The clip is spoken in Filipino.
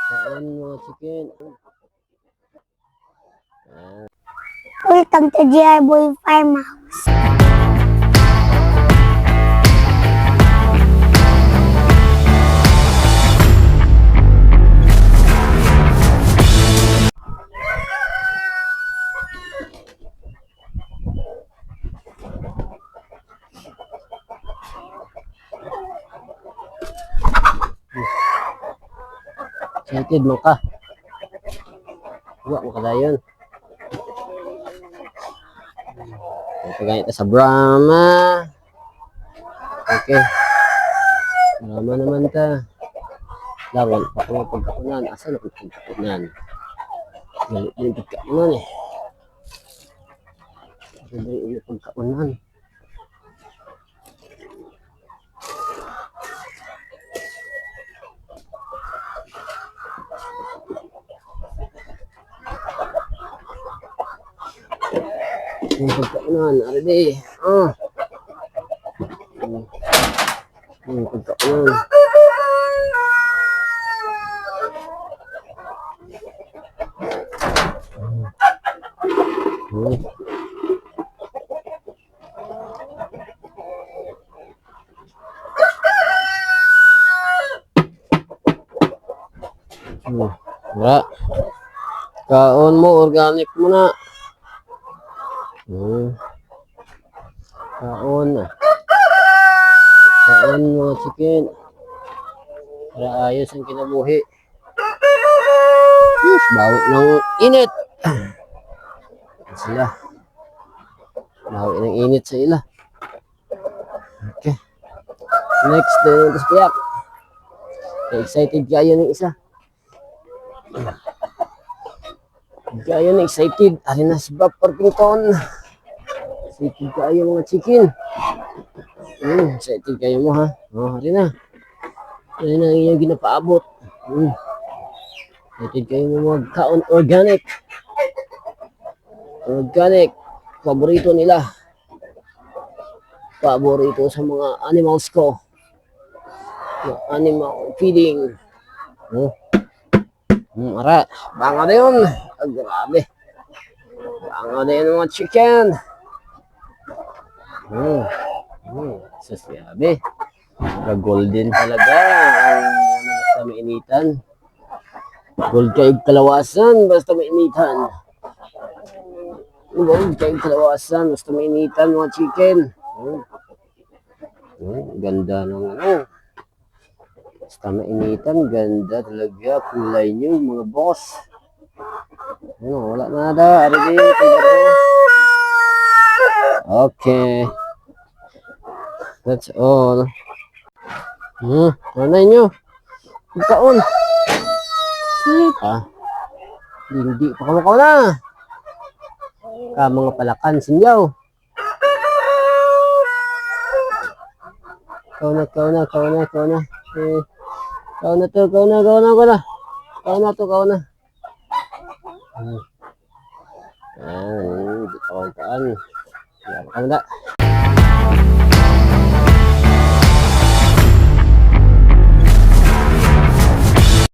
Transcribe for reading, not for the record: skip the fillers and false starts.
Kaon mga chicken. Welcome to GI Boy Farmhouse. Excited mo ka. Huwag mo kadayon. Pagkakita sa Brahma. Okay. Brahma naman ta. Lawan pa ko pagkakunan. Asa na pagkakunan? Galit din pagkakunan eh. Galit din pagkakunan. Yung pagkakunan, arade. Yung pagkakunan. Wala. Kaon mo, organic mo na. Kaon. Kaon mga chicken. Para ayos ang kinabuhi. Bawi ng init. Sila. Bawi ng init sa ila. Okay. Next, tapos piyak. Excited kayo ng isa. Kayo na excited. Ari na si Bob Partington. Excited kayo mga chicken. Excited kayo mo ha. Ari na. Ari na yung ginapaabot. Excited kayo mo magkaon organic. Organic. Paborito nila. Paborito sa mga animals ko. Yung animal feeding. Ara, banga na yun. Grabe. Banga na yun mga chicken. Sasabi. Golden talaga. Basta mainitan. Gold kayo kalawasan. Basta mainitan. Gold kayo kalawasan. Basta mainitan mga chicken. Ganda ng ano. Basta mainitan, ganda talaga kulay nyo mga boss. Wala na da. Okay. That's all. Nanay nyo. Pagkaon. Sweet Hindi pa kamakaw na. Mga palakan sinyaw. Kau na. Kau na to. Di pa kawaan. Kaya pa